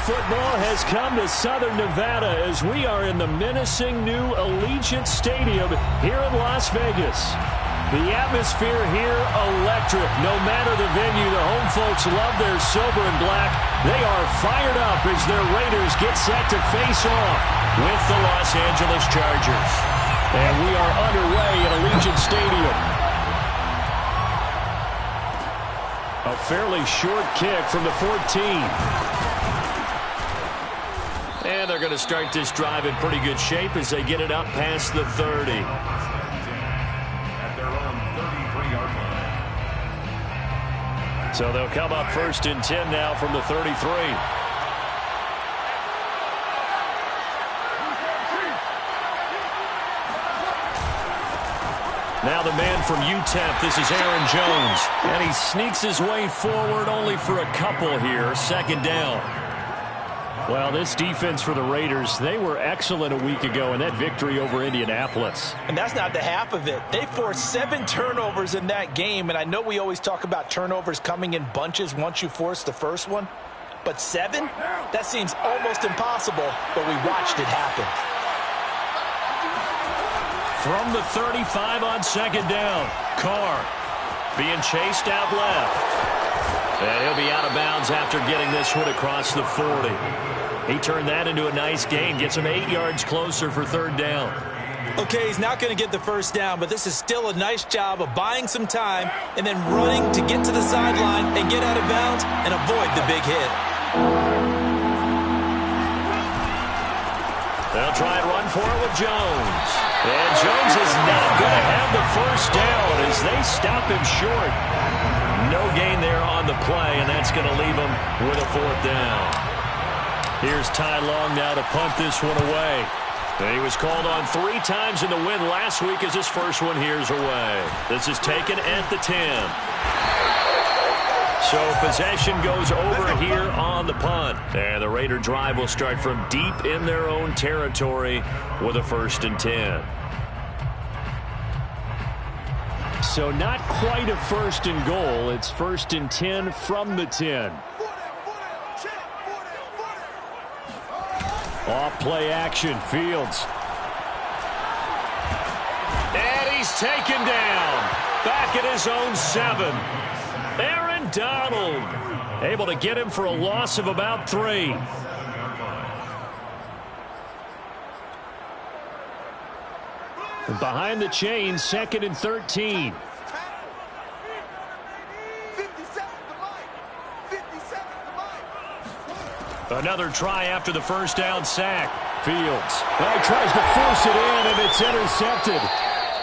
football has come to Southern Nevada as we are in the menacing new Allegiant Stadium here in Las Vegas. The atmosphere here, electric. No matter the venue, the home folks love their silver and black. They are fired up as their Raiders get set to face off with the Los Angeles Chargers. And we are underway at Allegiant Stadium. A fairly short kick from the 14. And they're going to start this drive in pretty good shape as they get it up past the 30. At their own 33-yard line. So they'll come up 1st and 10 now from the 33. Now the man from UTEP, this is Aaron Jones. And he sneaks his way forward only for a couple here. 2nd down. Well, this defense for the Raiders, they were excellent a week ago in that victory over Indianapolis. And that's not the half of it. They forced 7 turnovers in that game, and I know we always talk about turnovers coming in bunches once you force the first one. But 7? That seems almost impossible, but we watched it happen. From the 35 on 2nd down, Carr being chased out left. And he'll be out of bounds after getting this one across the 40. He turned that into a nice gain, gets him 8 yards closer for 3rd down. Okay, he's not going to get the first down, but this is still a nice job of buying some time and then running to get to the sideline and get out of bounds and avoid the big hit. They'll try and run for it with Jones. And Jones is not going to have the first down as they stop him short. No gain there on the play, and that's going to leave him with a 4th down. Here's Ty Long now to punt this one away. And he was called on 3 times in the win last week as his first one here's away. This is taken at the 10. So possession goes over here on the punt. And the Raider drive will start from deep in their own territory with a 1st and 10. So not quite a 1st and goal. It's 1st and 10 from the 10. Off play action, Fields. And he's taken down. Back at his own 7. Aaron Donald able to get him for a loss of about 3. Behind the chains, 2nd and 13. Another try after the first down sack. Fields. Well, he tries to force it in, and it's intercepted.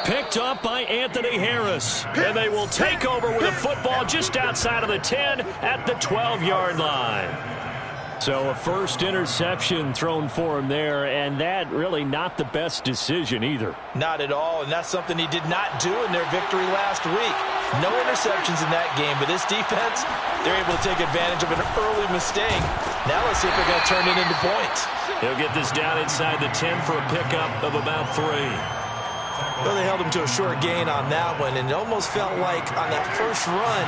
Picked up by Anthony Harris. And they will take over with a football just outside of the 10 at the 12-yard line. So a first interception thrown for him there, and that really not the best decision either. Not at all, and that's something he did not do in their victory last week. No interceptions in that game, but this defense, they're able to take advantage of an early mistake. Now let's see if they're going to turn it into points. He'll get this down inside the 10 for a pickup of about 3. Well, they held him to a short gain on that one, and it almost felt like on that first run,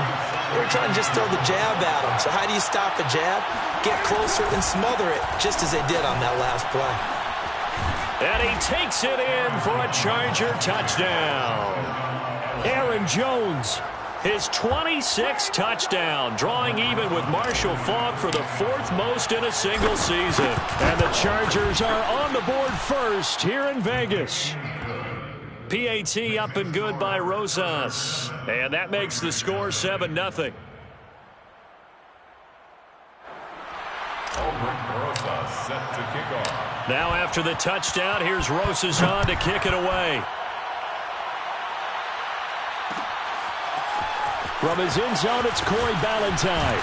they were trying to just throw the jab at him. So how do you stop a jab? Get closer and smother it, just as they did on that last play. And he takes it in for a Charger touchdown. Aaron Jones, his 26th touchdown, drawing even with Marshall Faulk for the 4th most in a single season. And the Chargers are on the board first here in Vegas. PAT up and good by Rosas. And that makes the score 7-0. Set to kick off. Now after the touchdown, here's Rosas on to kick it away. From his end zone, it's Corey Ballantyne.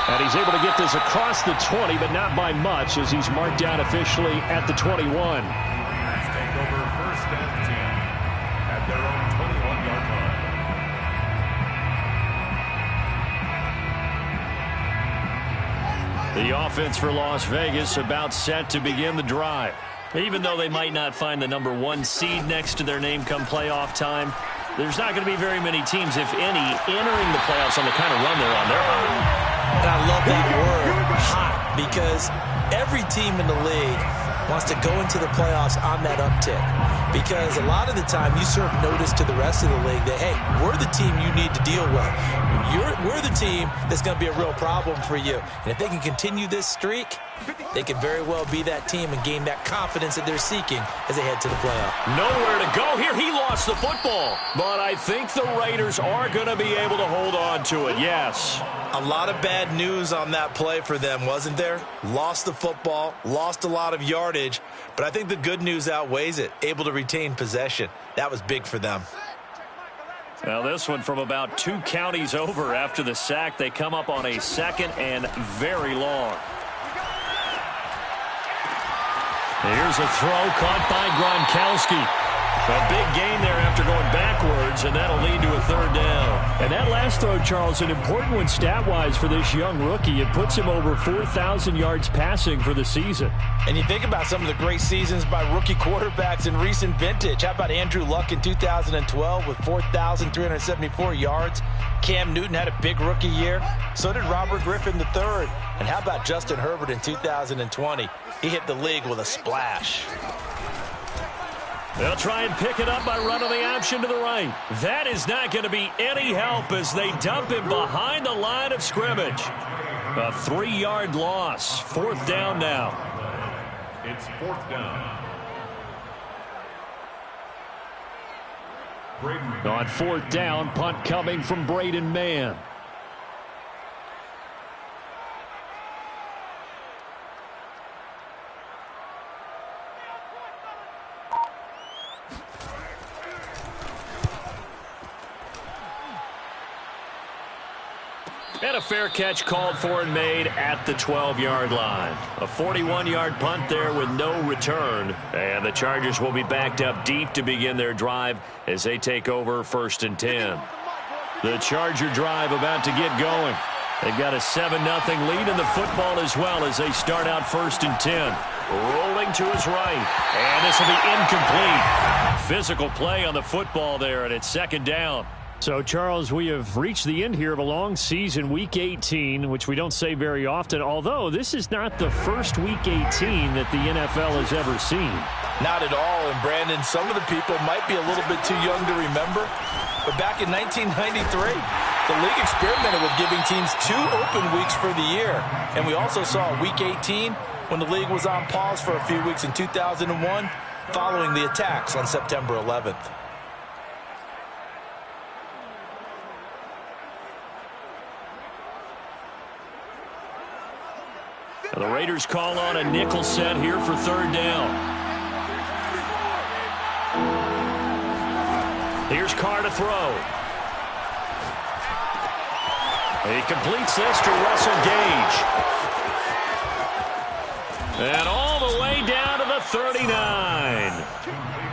And he's able to get this across the 20, but not by much as he's marked down officially at the 21. Let's take over 1st and 10 at their own 21-yard line. The offense for Las Vegas about set to begin the drive. Even though they might not find the number 1 seed next to their name come playoff time, there's not going to be very many teams, if any, entering the playoffs on the kind of run they're on. They're on. And I love that word, hot because every team in the league wants to go into the playoffs on that uptick, because a lot of the time you serve notice to the rest of the league that, hey, we're the team you need to deal with. We're the team that's going to be a real problem for you. And if they can continue this streak, they could very well be that team and gain that confidence that they're seeking as they head to the playoff. Nowhere to go here. He lost the football. But I think the Raiders are going to be able to hold on to it, yes. A lot of bad news on that play for them, wasn't there? Lost the football, lost a lot of yardage, but I think the good news outweighs it. Able to retain possession. That was big for them. Now this one from about 2 counties over after the sack. They come up on a 2nd and very long. Here's a throw caught by Gronkowski. A big gain there after going backwards, and that'll lead to a 3rd down. And that last throw, Charles, an important one stat-wise for this young rookie. It puts him over 4,000 yards passing for the season. And you think about some of the great seasons by rookie quarterbacks in recent vintage. How about Andrew Luck in 2012 with 4,374 yards? Cam Newton had a big rookie year. So did Robert Griffin III. And how about Justin Herbert in 2020? He hit the league with a splash. They'll try and pick it up by running the option to the right. That is not going to be any help as they dump him behind the line of scrimmage. A 3-yard loss. 4th down now. It's 4th down. On 4th down, punt coming from Braden Mann. And a fair catch called for and made at the 12-yard line. A 41-yard punt there with no return. And the Chargers will be backed up deep to begin their drive as they take over 1st and 10. The Charger drive about to get going. They've got a 7-0 lead in the football as well as they start out 1st and 10. Rolling to his right. And this will be incomplete. Physical play on the football there, and it's 2nd down. So, Charles, we have reached the end here of a long season, Week 18, which we don't say very often, although this is not the first Week 18 that the NFL has ever seen. Not at all, and Brandon, some of the people might be a little bit too young to remember, but back in 1993, the league experimented with giving teams 2 open weeks for the year, and we also saw Week 18 when the league was on pause for a few weeks in 2001 following the attacks on September 11th. The Raiders call on a nickel set here for 3rd down. Here's Carr to throw. He completes this to Russell Gage. And all the way down to the 39.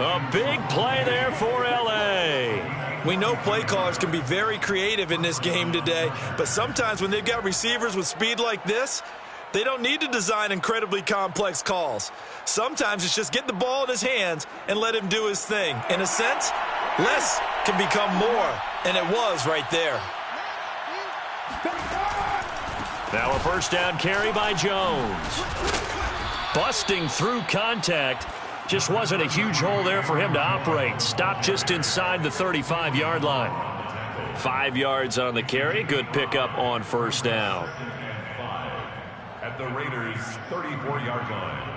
A big play there for L.A. We know play callers can be very creative in this game today, but sometimes when they've got receivers with speed like this, they don't need to design incredibly complex calls. Sometimes it's just get the ball in his hands and let him do his thing. In a sense, less can become more, and it was right there. Now a 1st down carry by Jones. Busting through contact. Just wasn't a huge hole there for him to operate. Stopped just inside the 35-yard line. 5 yards on the carry. Good pickup on 1st down. At the Raiders' 34-yard line.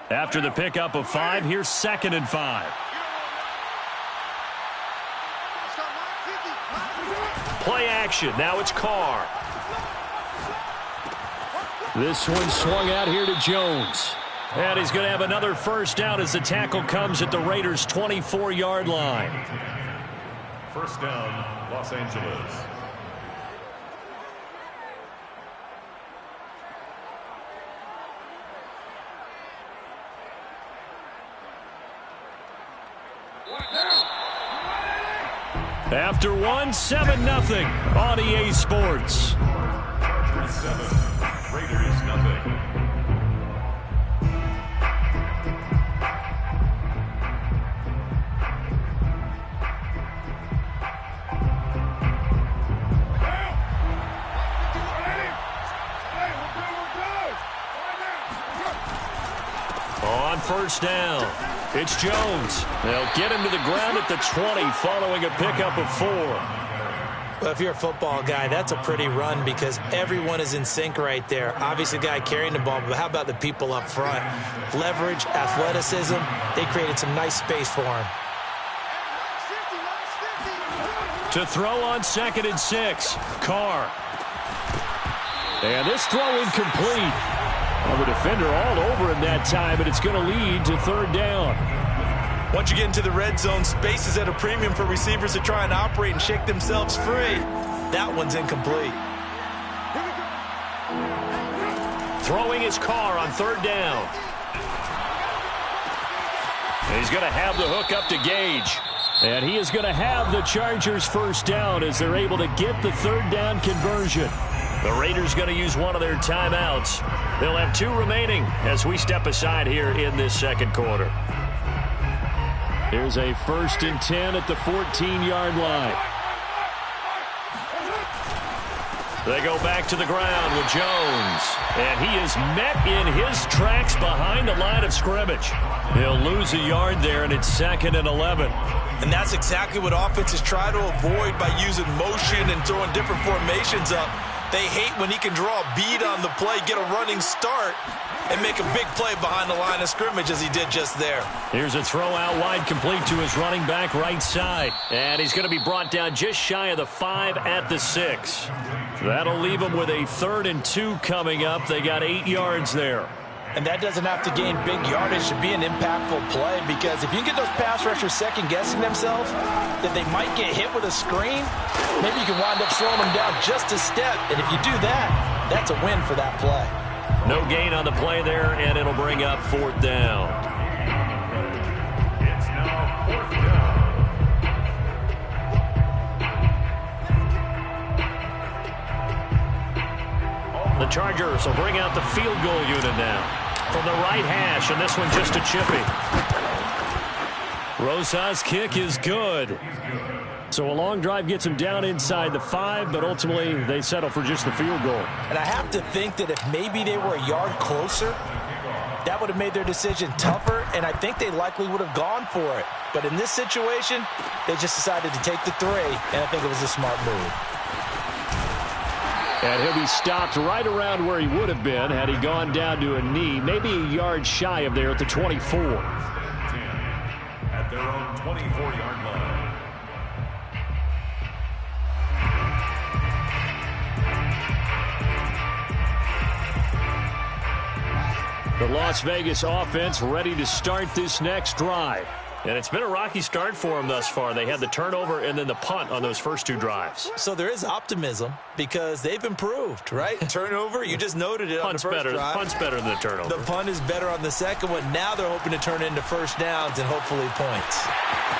After the pickup of 5, here's 2nd and 5. Play action. Now it's Carr. This one swung out here to Jones. And he's going to have another 1st down as the tackle comes at the Raiders' 24-yard line. 1st down, Los Angeles. After 1, 7-0 on EA Sports. 7, Raiders 0. On first down, it's Jones. They'll get him to the ground at the 20 following a pickup of 4. Well, if you're a football guy, that's a pretty run because everyone is in sync right there. Obviously, the guy carrying the ball, but how about the people up front? Leverage, athleticism, they created some nice space for him. To throw on 2nd and 6, Carr. And this throw incomplete. Well, the defender all over him that time, but it's going to lead to 3rd down. Once you get into the red zone, space is at a premium for receivers to try and operate and shake themselves free. That one's incomplete. Throwing his Carr on 3rd down. And he's going to have the hook up to Gage. And he is going to have the Chargers first down as they're able to get the 3rd down conversion. The Raiders going to use one of their timeouts. They'll have 2 remaining as we step aside here in this 2nd quarter. Here's a 1st and 10 at the 14-yard line. They go back to the ground with Jones. And he is met in his tracks behind the line of scrimmage. He'll lose a yard there, and it's 2nd and 11. And that's exactly what offenses try to avoid by using motion and throwing different formations up. They hate when he can draw a bead on the play, get a running start, and make a big play behind the line of scrimmage as he did just there. Here's a throw out wide complete to his running back right side. And he's going to be brought down just shy of the 5 at the 6. That'll leave him with a 3rd and 2 coming up. They got 8 yards there. And that doesn't have to gain big yardage to be an impactful play, because if you can get those pass rushers second-guessing themselves, that they might get hit with a screen, maybe you can wind up slowing them down just a step. And if you do that, that's a win for that play. No gain on the play there, and it'll bring up 4th down. It's now 4th down. The Chargers will bring out the field goal unit now from the right hash, and this one just a chippy. Rosa's kick is good. So a long drive gets him down inside the 5, but ultimately they settle for just the field goal. And I have to think that if maybe they were a yard closer, that would have made their decision tougher, and I think they likely would have gone for it. But in this situation, they just decided to take the 3, and I think it was a smart move. And he'll be stopped right around where he would have been had he gone down to a knee, maybe a yard shy of there at the 24. At their own 24-yard line. The Las Vegas offense ready to start this next drive. And it's been a rocky start for them thus far. They had the turnover and then the punt on those first 2 drives. So there is optimism because they've improved, right? Turnover, you just noted it on the first drive. Punt's better than the turnover. The punt is better on the second one. Now they're hoping to turn it into first downs and hopefully points.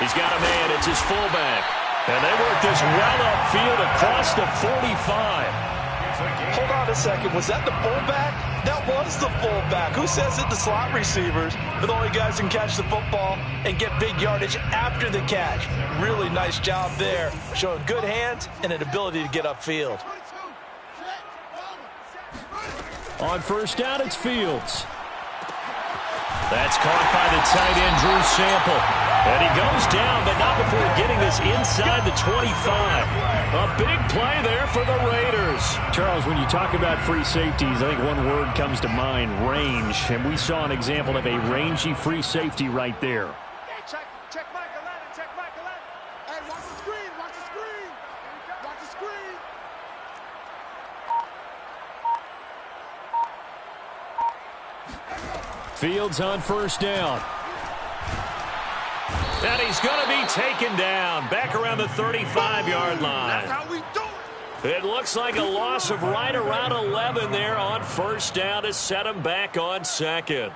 He's got a man. It's his fullback. And they work this well upfield across the 45. Hold on a second. Was that the fullback? That was the fullback. Who says it? The slot receivers are the only guys who can catch the football and get big yardage after the catch. Really nice job there, showing good hands and an ability to get upfield. On first down, it's Fields. That's caught by the tight end, Drew Sample. And he goes down, but not before getting this inside the 25. A big play there for the Raiders. Charles, when you talk about free safeties, I think one word comes to mind, range. And we saw an example of a rangy free safety right there. Hey, check Michael Allen, check Michael Allen. Hey, watch the screen, watch the screen. Watch the screen. Fields on first down. And he's going to be taken down back around the 35-yard line. That's how we do it. It looks like a loss of right around 11 there on first down to set him back on second.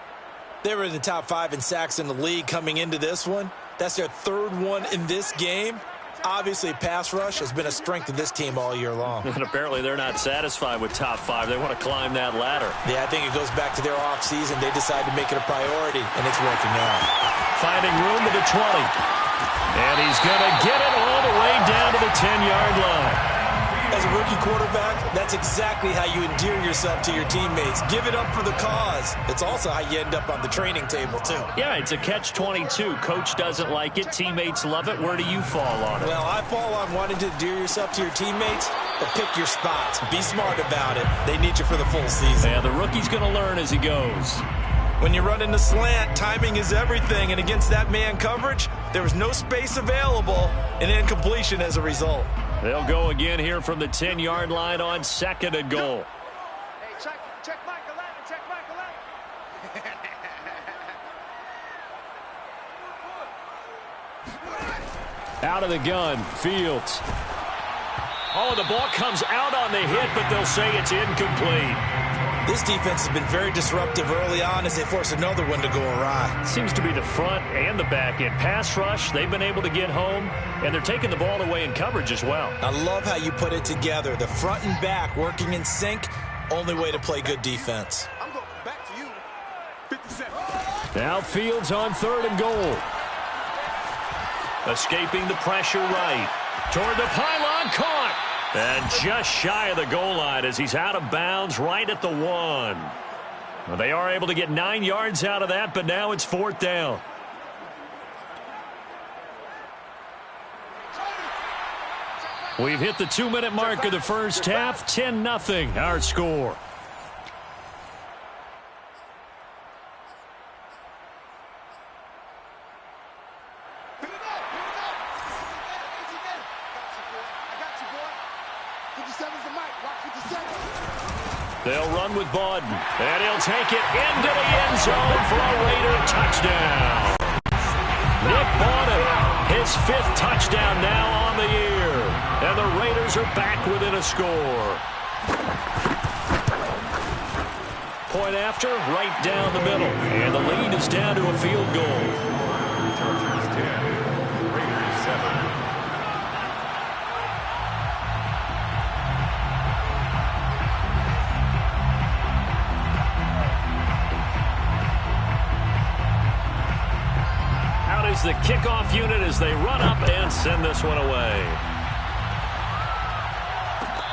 They were in the top 5 in sacks in the league coming into this one. That's their 3rd one in this game. Obviously, pass rush has been a strength of this team all year long. And apparently they're not satisfied with top 5. They want to climb that ladder. Yeah, I think it goes back to their offseason. They decided to make it a priority, and it's working out. Finding room to the 20. And he's going to get it all the way down to the 10-yard line. As a rookie quarterback, that's exactly how you endear yourself to your teammates. Give it up for the cause. It's also how you end up on the training table, too. Yeah, it's a catch-22. Coach doesn't like it. Teammates love it. Where do you fall on it? Well, I fall on wanting to endear yourself to your teammates, but pick your spots. Be smart about it. They need you for the full season. Yeah, the rookie's going to learn as he goes. When you run in the slant, timing is everything, and against that man coverage, there was no space available, and incompletion as a result. They'll go again here from the 10-yard line on 2nd and goal. Hey, check Michael Allen, check Michael Allen. Out of the gun, Fields. Oh, the ball comes out on the hit, but they'll say it's incomplete. This defense has been very disruptive early on as they force another one to go awry. Seems to be the front and the back end. Pass rush, they've been able to get home, and they're taking the ball away in coverage as well. I love how you put it together. The front and back working in sync, only way to play good defense. I'm going back to you. 57. Now Fields on 3rd and goal. Escaping the pressure right. Toward the pylon, caught. And just shy of the goal line as he's out of bounds right at the 1. Well, they are able to get 9 yards out of that, but now it's 4th down. We've hit the 2-minute mark of the first half. 10-0 our score. They'll run with Bawden, and he'll take it into the end zone for a Raider touchdown. Nick Bawden, his 5th touchdown now on the year, and the Raiders are back within a score. Point after, right down the middle, and the lead is down to a field goal. Chargers 10, Raiders 7. Is the kickoff unit as they run up and send this one away.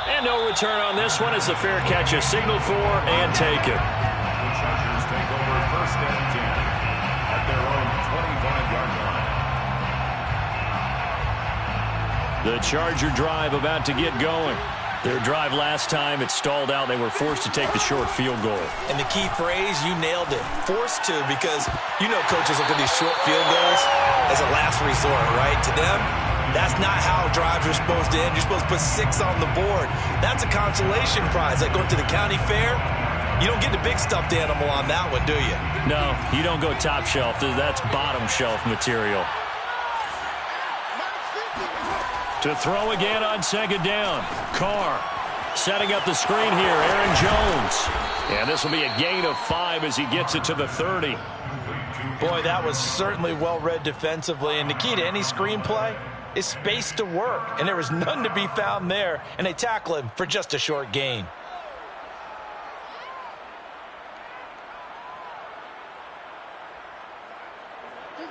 And no return on this one as the fair catch is signaled for and taken. The Chargers take over 1st and 10 at their own 25-yard line. The Charger drive about to get going. Their drive last time, it stalled out. They were forced to take the short field goal. And the key phrase, you nailed it. Forced to, because you know coaches look at these short field goals as a last resort, right? To them, that's not how drives are supposed to end. You're supposed to put 6 on the board. That's a consolation prize. Like going to the county fair, you don't get the big stuffed animal on that one, do you? No, you don't go top shelf. That's bottom shelf material. To throw again on 2nd down. Carr setting up the screen here. Aaron Jones. And this will be a gain of 5 as he gets it to the 30. Boy, that was certainly well-read defensively. And the key to any screenplay is space to work. And there was none to be found there. And they tackle him for just a short gain.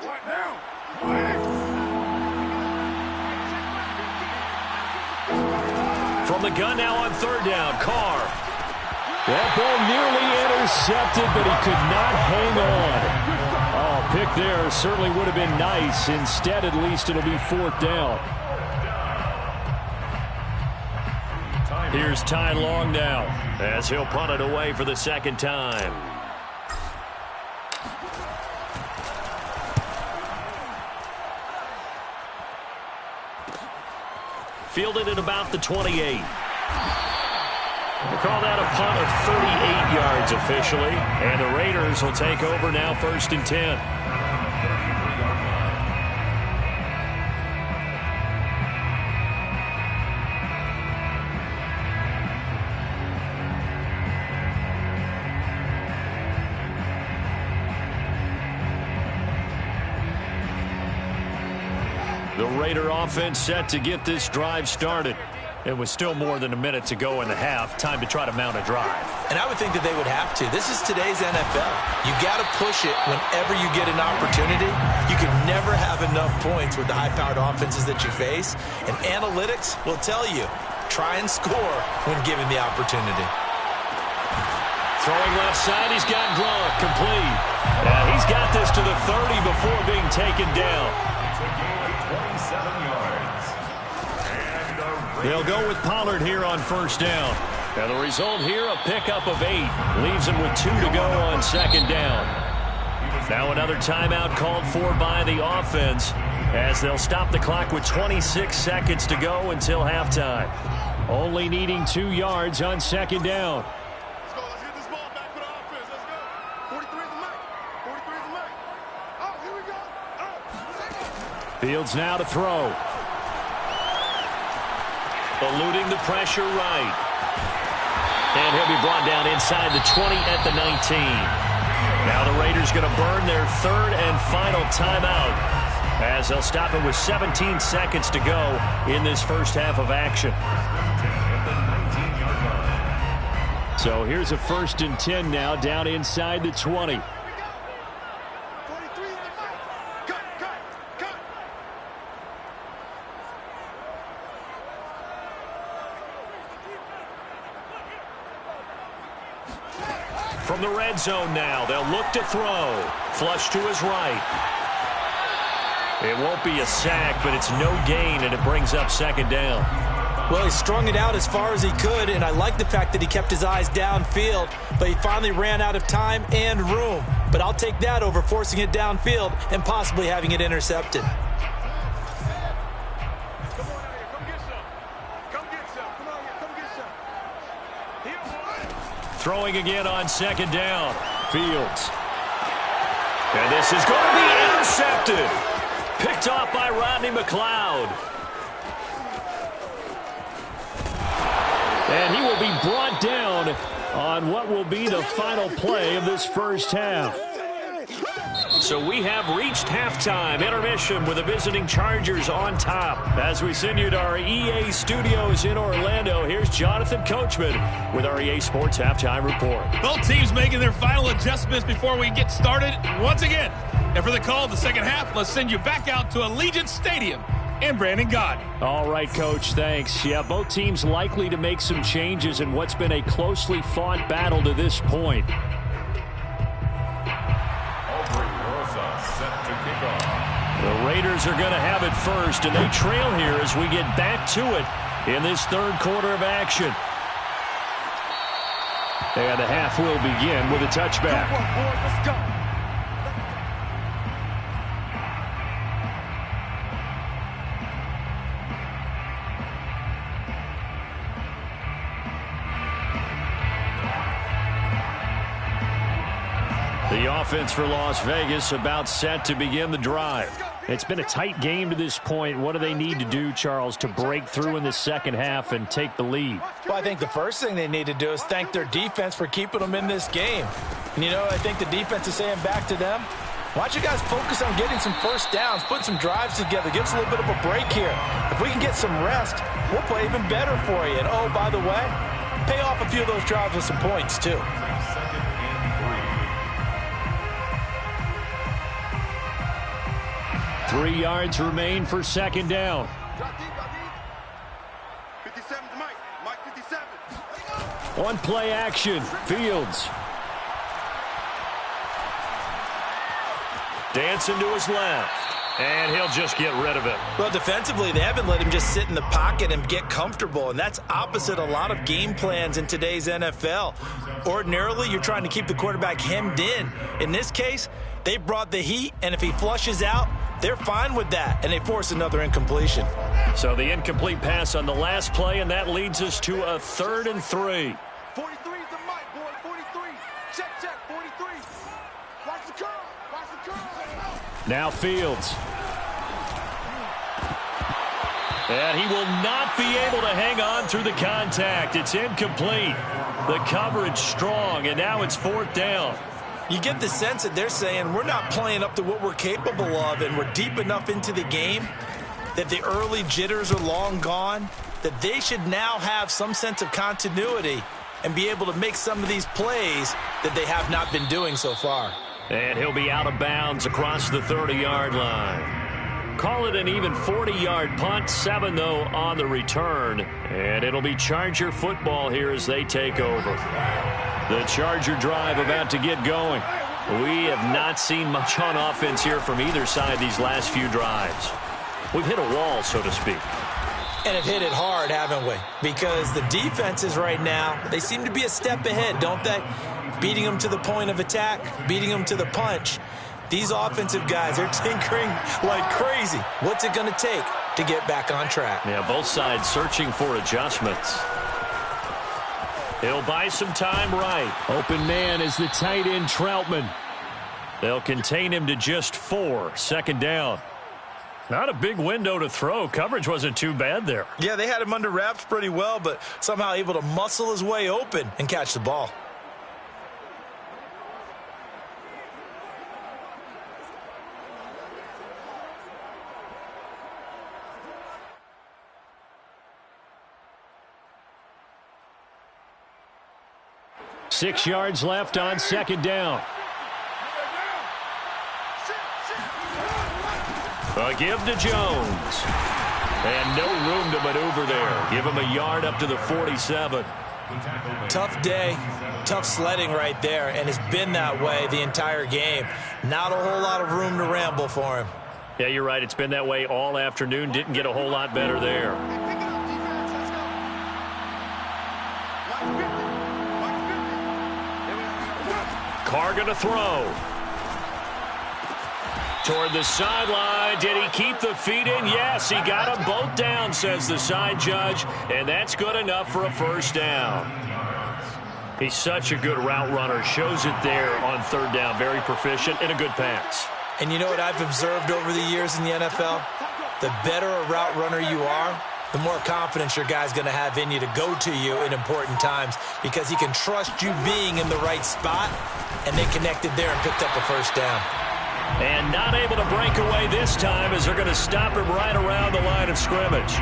What now? From the gun now on 3rd down, Carr. That ball nearly intercepted, but he could not hang on. Oh, pick there certainly would have been nice. Instead, at least, it'll be 4th down. Here's Ty Long now, as he'll punt it away for the 2nd time. Fielded at about the 28. We'll call that a punt of 38 yards officially. And the Raiders will take over now 1st and 10. The Raider offense set to get this drive started. It was still more than a minute to go in the half. Time to try to mount a drive. And I would think that they would have to. This is today's NFL. You got to push it whenever you get an opportunity. You can never have enough points with the high-powered offenses that you face. And analytics will tell you, try and score when given the opportunity. Throwing left side, he's got Gronk, complete. He's got this to the 30 before being taken down. They'll go with Pollard here on first down. Now the result here, a pickup of 8. Leaves him with 2 to go on second down. Now another timeout called for by the offense as they'll stop the clock with 26 seconds to go until halftime. Only needing 2 yards on second down. Let's go. Let's get this ball back for the offense. Let's go. 43 is the mic. 43 is the mic. Oh, here we go. Oh, Fields now to throw. Eluding the pressure right. And he'll be brought down inside the 20 at the 19. Now the Raiders going to burn their 3rd and final timeout as they'll stop it with 17 seconds to go in this first half of action. So here's a 1st and 10 now down inside the 20. 43 is the mic. Cut, cut, cut. From the red zone now, they'll look to throw. Flush to his right. It won't be a sack, but it's no gain, and it brings up second down. Well, he strung it out as far as he could, and I like the fact that he kept his eyes downfield, but he finally ran out of time and room. But I'll take that over forcing it downfield and possibly having it intercepted. Come on out here. Come get some. Come get some. Come on here. Come get some. Here, boy. Throwing again on second down. Fields. And this is going to be intercepted. Picked off by Rodney McLeod. And he will be brought down on what will be the final play of this first half. So we have reached halftime. Intermission with the visiting Chargers on top. As we send you to our EA studios in Orlando, here's Jonathan Coachman with our EA Sports Halftime Report. Both teams making their final adjustments before we get started once again. And for the call of the second half, let's send you back out to Allegiant Stadium and Brandon Gott. All right, Coach, thanks. Yeah, both teams likely to make some changes in what's been a closely fought battle to this point. The Raiders are going to have it first, and they trail here as we get back to it in this 3rd quarter of action. And the half will begin with a touchback. Good work, boys. Let's go. The offense for Las Vegas about set to begin the drive. It's been a tight game to this point. What do they need to do, Charles, to break through in the second half and take the lead? Well, I think the first thing they need to do is thank their defense for keeping them in this game. And, you know, I think the defense is saying back to them, why don't you guys focus on getting some first downs, put some drives together, give us a little bit of a break here. If we can get some rest, we'll play even better for you. And, oh, by the way, pay off a few of those drives with some points, too. 3 yards remain for second down. Drop deep, drop deep. 57's Mike. Mike 57. On play action, Fields. Dancing to his left. And he'll just get rid of it. Well, defensively, they haven't let him just sit in the pocket and get comfortable, and that's opposite a lot of game plans in today's NFL. Ordinarily, you're trying to keep the quarterback hemmed in. In this case, they brought the heat, and if he flushes out, they're fine with that, and they force another incompletion. So the incomplete pass on the last play, and that leads us to a 3rd and 3. 43 is the mic, boy. 43. Check, check. 43. Watch the curl. Watch the curl. Now Fields. And he will not be able to hang on through the contact. It's incomplete. The coverage strong, and now it's 4th down. You get the sense that they're saying we're not playing up to what we're capable of, and we're deep enough into the game that the early jitters are long gone, that they should now have some sense of continuity and be able to make some of these plays that they have not been doing so far. And he'll be out of bounds across the 30-yard line. Call it an even 40-yard punt, 7, though, on the return. And it'll be Charger football here as they take over. The Charger drive about to get going. We have not seen much on offense here from either side these last few drives. We've hit a wall, so to speak. And have hit it hard, haven't we? Because the defenses right now, they seem to be a step ahead, don't they? Beating them to the point of attack, beating them to the punch. These offensive guys, they're tinkering like crazy. What's it going to take to get back on track? Yeah, both sides searching for adjustments. He'll buy some time right. Open man is the tight end, Troutman. They'll contain him to just 4. 2nd down. Not a big window to throw. Coverage wasn't too bad there. Yeah, they had him under wraps pretty well, but somehow able to muscle his way open and catch the ball. Six yards left on 2nd down. A give to Jones. And no room to maneuver there. Give him a yard up to the 47. Tough day, tough sledding right there, and it's been that way the entire game. Not a whole lot of room to ramble for him. Yeah, you're right. It's been that way all afternoon. Didn't get a whole lot better there. Carr going to throw. Toward the sideline. Did he keep the feet in? Yes, he got them both down, says the side judge. And that's good enough for a 1st down. He's such a good route runner. Shows it there on 3rd down. Very proficient and a good pass. And you know what I've observed over the years in the NFL? The better a route runner you are, the more confidence your guy's going to have in you to go to you in important times because he can trust you being in the right spot, and they connected there and picked up a 1st down. And not able to break away this time as they're going to stop him right around the line of scrimmage.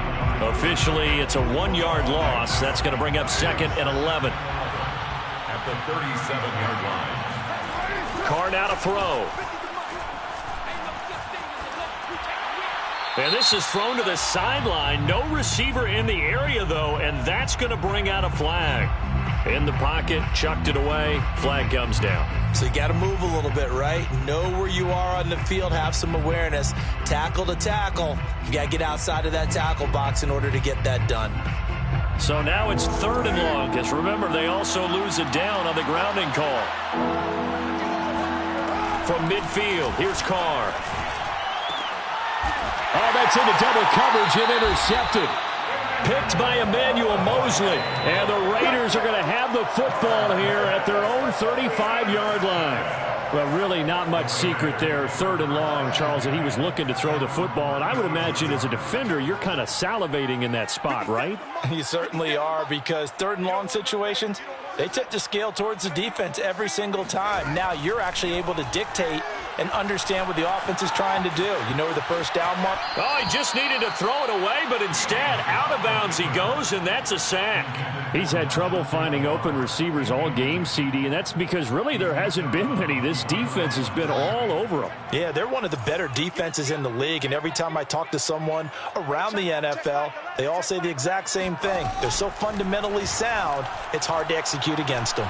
Officially, it's a 1-yard loss. That's going to bring up 2nd and 11. At the 37-yard line. Carr now to throw. And this is thrown to the sideline. No receiver in the area, though, and that's going to bring out a flag. In the pocket, chucked it away. Flag comes down. So you got to move a little bit, right? Know where you are on the field. Have some awareness. Tackle to tackle. You got to get outside of that tackle box in order to get that done. So now it's 3rd and long, because remember, they also lose it down on the grounding call. From midfield, here's Carr. Oh, that's into double coverage and intercepted. Picked by Emmanuel Mosley. And the Raiders are going to have the football here at their own 35-yard line. Well, really not much secret there. 3rd and long, Charles, and he was looking to throw the football. And I would imagine as a defender, you're kind of salivating in that spot, right? You certainly are, because 3rd and long situations, they tip the scale towards the defense every single time. Now you're actually able to dictate and understand what the offense is trying to do. You know where the 1st down mark? Oh, he just needed to throw it away, but instead, out of bounds he goes, and that's a sack. He's had trouble finding open receivers all game, CD, and that's because really there hasn't been many. This defense has been all over them. Yeah, they're one of the better defenses in the league, and every time I talk to someone around the NFL, they all say the exact same thing. They're so fundamentally sound, it's hard to execute against them.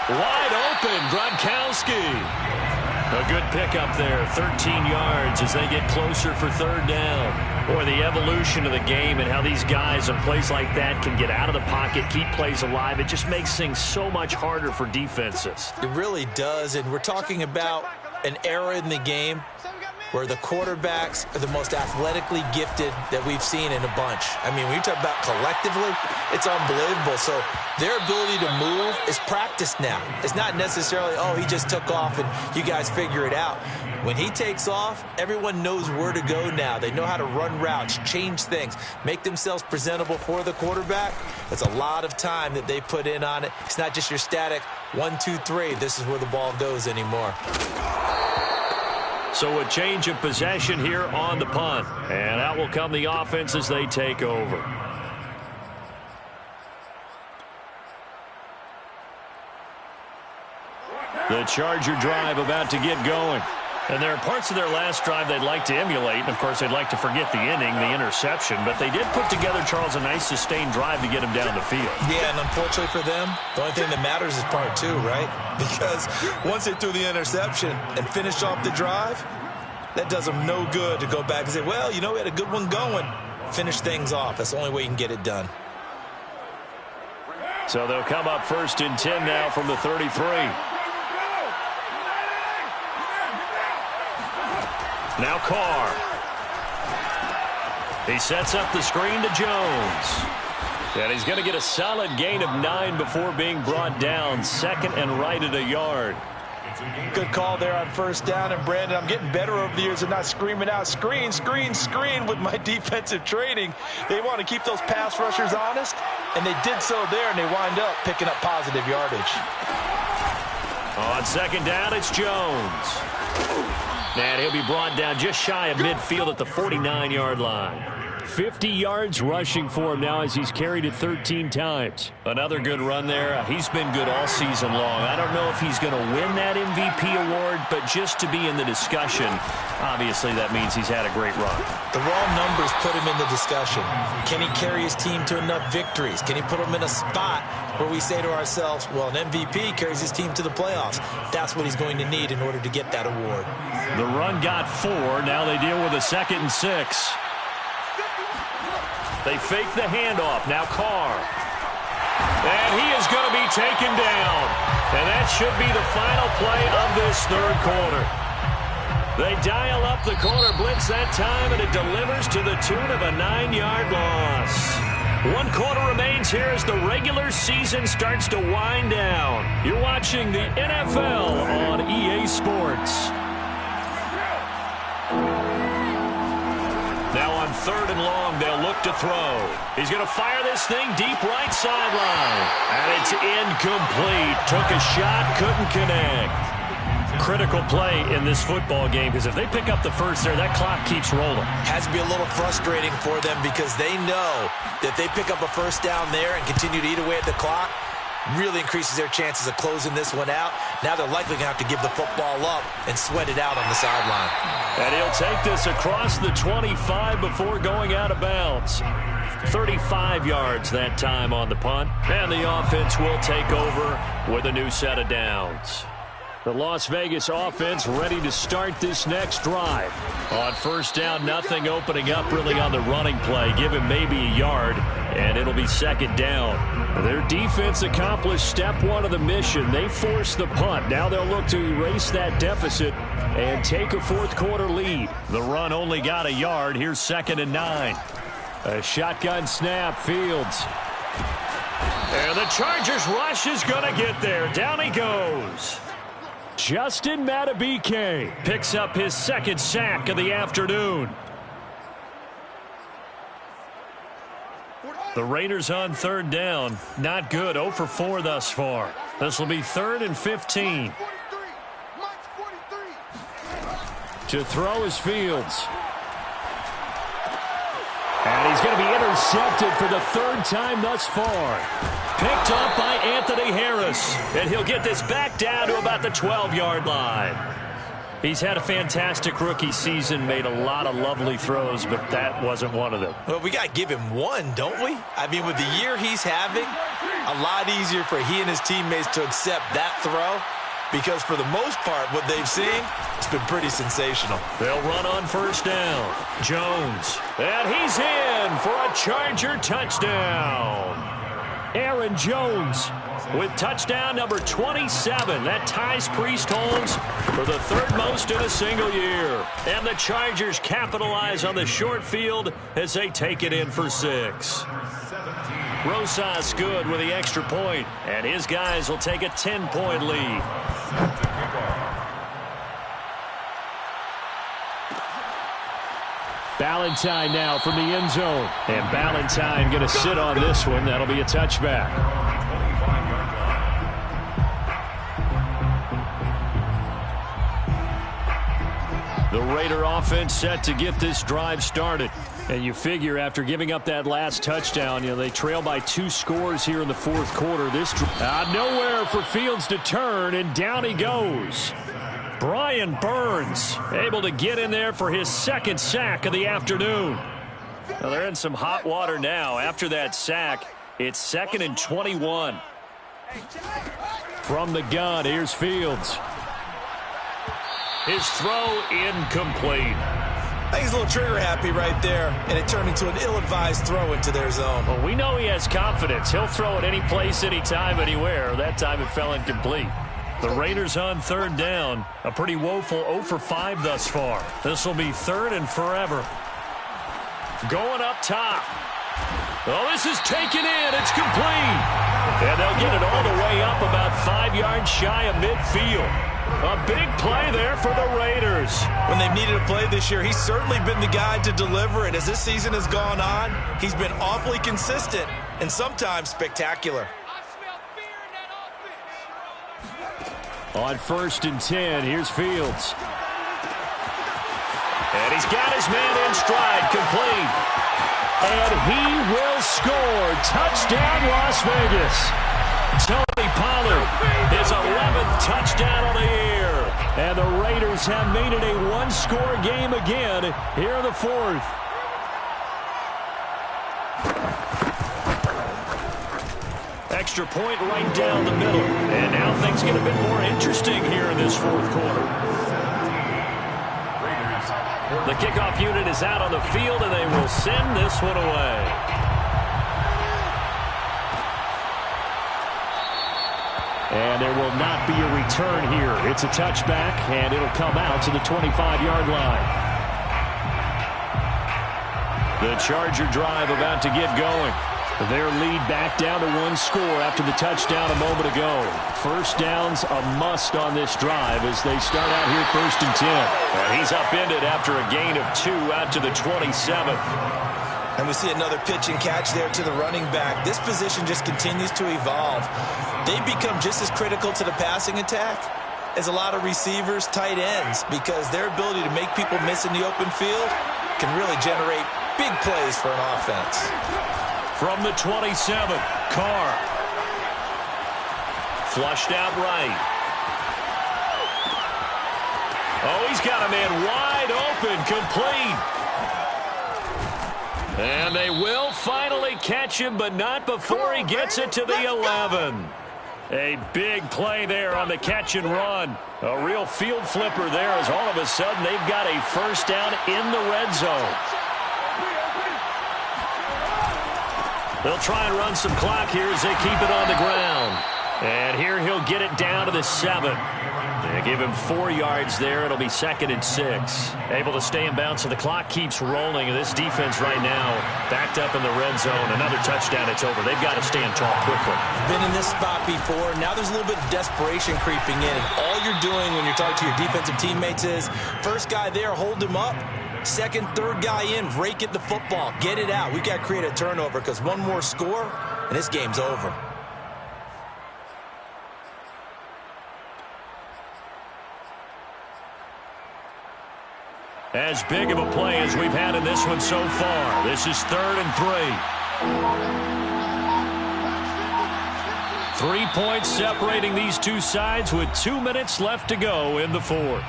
Wide open, Gronkowski. A good pickup there, 13 yards as they get closer for 3rd down. Boy, the evolution of the game and how these guys in plays like that can get out of the pocket, keep plays alive, it just makes things so much harder for defenses. It really does, and we're talking about an era in the game where the quarterbacks are the most athletically gifted that we've seen in a bunch. I mean, when you talk about collectively, it's unbelievable. So their ability to move is practiced now. It's not necessarily, oh, he just took off and you guys figure it out. When he takes off, everyone knows where to go now. They know how to run routes, change things, make themselves presentable for the quarterback. That's a lot of time that they put in on it. It's not just your static 1, 2, 3. This is where the ball goes anymore. So a change of possession here on the punt. And out will come the offense as they take over. The Charger drive about to get going. And there are parts of their last drive they'd like to emulate. And, of course, they'd like to forget the inning, the interception. But they did put together, Charles, a nice sustained drive to get him down the field. Yeah, and unfortunately for them, the only thing that matters is part two, right? Because once they threw the interception and finished off the drive, that does them no good to go back and say, well, you know, we had a good one going. Finish things off. That's the only way you can get it done. So they'll come up 1st and 10 now from the 33. Now Carr. He sets up the screen to Jones. And he's going to get a solid gain of 9 before being brought down. 2nd and right at a yard. Good call there on 1st down. And, Brandon, I'm getting better over the years and not screaming out, screen, screen, screen with my defensive training. They want to keep those pass rushers honest, and they did so there, and they wind up picking up positive yardage. On 2nd down, it's Jones. And he'll be brought down just shy of midfield at the 49-yard line. 50 yards rushing for him now as he's carried it 13 times. Another good run there. He's been good all season long. I don't know if he's going to win that MVP award, but just to be in the discussion, obviously that means he's had a great run. The raw numbers put him in the discussion. Can he carry his team to enough victories? Can he put them in a spot where we say to ourselves, well, an MVP carries his team to the playoffs. That's what he's going to need in order to get that award. The run got 4. Now they deal with a 2nd and 6. They fake the handoff. Now Carr. And he is going to be taken down. And that should be the final play of this 3rd quarter. They dial up the corner blitz that time, and it delivers to the tune of a 9-yard loss. 1 quarter remains here as the regular season starts to wind down. You're watching the NFL on EA Sports. Now on 3rd and long, they'll look to throw. He's going to fire this thing deep right sideline. And it's incomplete. Took a shot, couldn't connect. Critical play in this football game because if they pick up the first there, that clock keeps rolling. Has to be a little frustrating for them because they know that if they pick up a 1st down there and continue to eat away at the clock, really increases their chances of closing this one out. Now they're likely going to have to give the football up and sweat it out on the sideline. And he'll take this across the 25 before going out of bounds. 35 yards that time on the punt. And the offense will take over with a new set of downs. The Las Vegas offense ready to start this next drive. On 1st down, nothing opening up really on the running play. Give him maybe a yard, and it'll be 2nd down. Their defense accomplished step 1 of the mission. They forced the punt. Now they'll look to erase that deficit and take a 4th quarter lead. The run only got a yard. Here's 2nd and 9. A shotgun snap, Fields. And the Chargers rush is going to get there. Down he goes. Justin Madubuike picks up his 2nd sack of the afternoon. The Raiders on 3rd down. Not good. 0 for 4 thus far. This will be 3rd and 15. To throw is Fields. And he's going to be intercepted for the 3rd time thus far. Picked up by Anthony Harris. And he'll get this back down to about the 12-yard line. He's had a fantastic rookie season, made a lot of lovely throws, but that wasn't one of them. Well, we got to give him one, don't we? I mean, with the year he's having, a lot easier for he and his teammates to accept that throw. Because for the most part, what they've seen, it's been pretty sensational. They'll run on 1st down. Jones. And he's in for a Charger touchdown. Aaron Jones with touchdown number 27. That ties Priest Holmes for the 3rd most in a single year. And the Chargers capitalize on the short field as they take it in for 6. Rosas good with the extra point, and his guys will take a 10-point lead. Ballantyne now from the end zone. And Ballantyne going to sit on this one. That'll be a touchback. The Raider offense set to get this drive started. And you figure after giving up that last touchdown, they trail by 2 scores here in the fourth quarter. This nowhere for Fields to turn, and down he goes. Brian Burns able to get in there for his second sack of the afternoon. Well, they're in some hot water now. After that sack, it's 2nd and 21. From the gun, here's Fields. His throw incomplete. I think he's a little trigger happy right there, and it turned into an ill-advised throw into their zone. Well, we know he has confidence. He'll throw it any place, anytime, anywhere. That time it fell incomplete. The Raiders on 3rd down. A pretty woeful 0 for 5 thus far. This will be 3rd and forever. Going up top. Oh, this is taken in. It's complete. And they'll get it all the way up about 5 yards shy of midfield. A big play there for the Raiders. When they've needed a play this year, he's certainly been the guy to deliver it. As this season has gone on, he's been awfully consistent and sometimes spectacular. On 1st and 10, here's Fields. And he's got his man in stride, complete. And he will score. Touchdown, Las Vegas. Tony Pollard, his 11th touchdown on the year. And the Raiders have made it a one-score game again here in the fourth. Extra point right down the middle. And now things get a bit more interesting here in this fourth quarter. The kickoff unit is out on the field, and they will send this one away. And there will not be a return here. It's a touchback, and it'll come out to the 25-yard line. The Charger drive about to get going. Their lead back down to 1 score after the touchdown a moment ago. First down's a must on this drive as they start out here 1st and 10. And he's upended after a gain of 2 out to the 27. And we see another pitch and catch there to the running back. This position just continues to evolve. They become just as critical to the passing attack as a lot of receivers, tight ends, because their ability to make people miss in the open field can really generate big plays for an offense. From the 27, Carr. Flushed out right. Oh, he's got a man wide open, complete. And they will finally catch him, but not before he gets it to the 11. A big play there on the catch and run. A real field flipper there as all of a sudden they've got a first down in the red zone. They'll try and run some clock here as they keep it on the ground. And here he'll get it down to the 7. They give him 4 yards there. It'll be 2nd and 6. Able to stay in bounds, so the clock keeps rolling. And this defense right now backed up in the red zone. Another touchdown, it's over. They've got to stand tall quickly. Been in this spot before. Now there's a little bit of desperation creeping in. And all you're doing when you're talking to your defensive teammates is, first guy there, hold him up. Second, third guy in, rake it the football. Get it out. We've got to create a turnover because one more score, and this game's over. As big of a play as we've had in this one so far. This is 3rd and 3. 3 points separating these two sides with 2 minutes left to go in the fourth.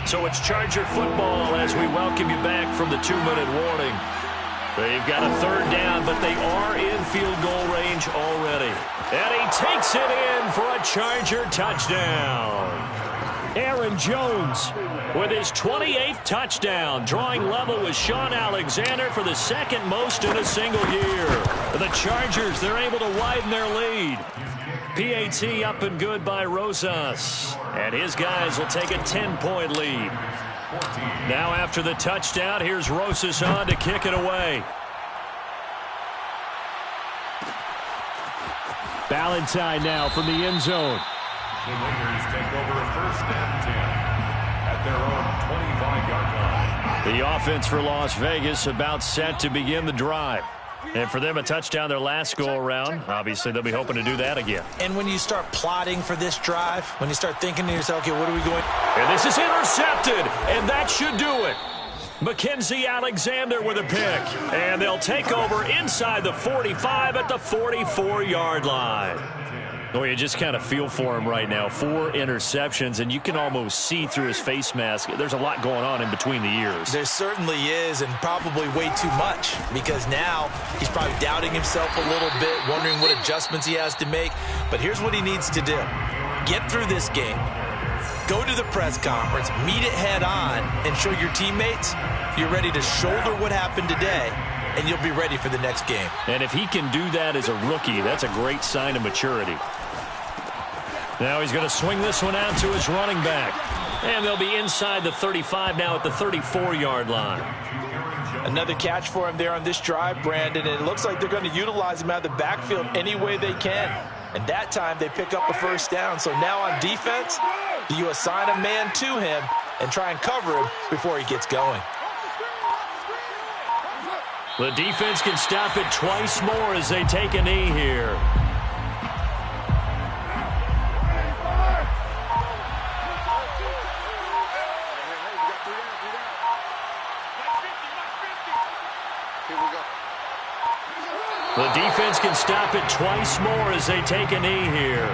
So it's Charger football as we welcome you back from the 2-minute warning. They've got a 3rd down, but they are in field goal range already. And he takes it in for a Charger touchdown. Aaron Jones with his 28th touchdown, drawing level with Sean Alexander for the 2nd most in a single year. The Chargers, they're able to widen their lead. PAT up and good by Rosas. And his guys will take a 10-point lead. Now after the touchdown, here's Rosas on to kick it away. Ballantyne now from the end zone. The Raiders take over 1st and 10 at their own 25-yard line. The offense for Las Vegas about set to begin the drive. And for them, a touchdown their last go-around. Obviously, they'll be hoping to do that again. And when you start plotting for this drive, when you start thinking to yourself, okay, what are we going? And this is intercepted, and that should do it. Mackenzie Alexander with a pick. And they'll take over inside the 45 at the 44-yard line. Oh, you just kind of feel for him right now. 4 interceptions, and you can almost see through his face mask. There's a lot going on in between the ears. There certainly is, and probably way too much, because now he's probably doubting himself a little bit, wondering what adjustments he has to make. But here's what he needs to do. Get through this game. Go to the press conference, meet it head on, and show your teammates you're ready to shoulder what happened today, and you'll be ready for the next game. And if he can do that as a rookie, that's a great sign of maturity. Now he's going to swing this one out to his running back. And they'll be inside the 35 now at the 34-yard line. Another catch for him there on this drive, Brandon, and it looks like they're going to utilize him out of the backfield any way they can. And that time they pick up a first down. So now on defense, do you assign a man to him and try and cover him before he gets going? The defense can stop it twice more as they take a knee here. The defense can stop it twice more as they take a knee here.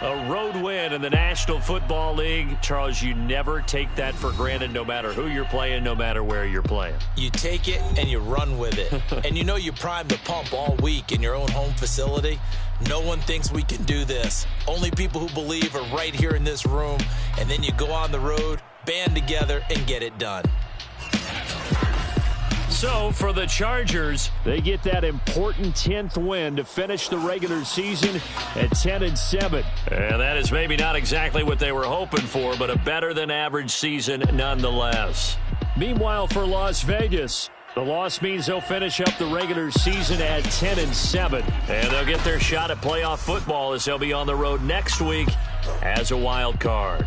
A road win in the National Football League. Charles, you never take that for granted, no matter who you're playing, no matter where you're playing. You take it and you run with it. And you know you primed the pump all week in your own home facility. No one thinks we can do this. Only people who believe are right here in this room. And then you go on the road, band together, and get it done. So, for the Chargers, they get that important 10th win to finish the regular season at 10-7. And that is maybe not exactly what they were hoping for, but a better-than-average season nonetheless. Meanwhile, for Las Vegas, the loss means they'll finish up the regular season at 10-7. And they'll get their shot at playoff football as they'll be on the road next week as a wild card.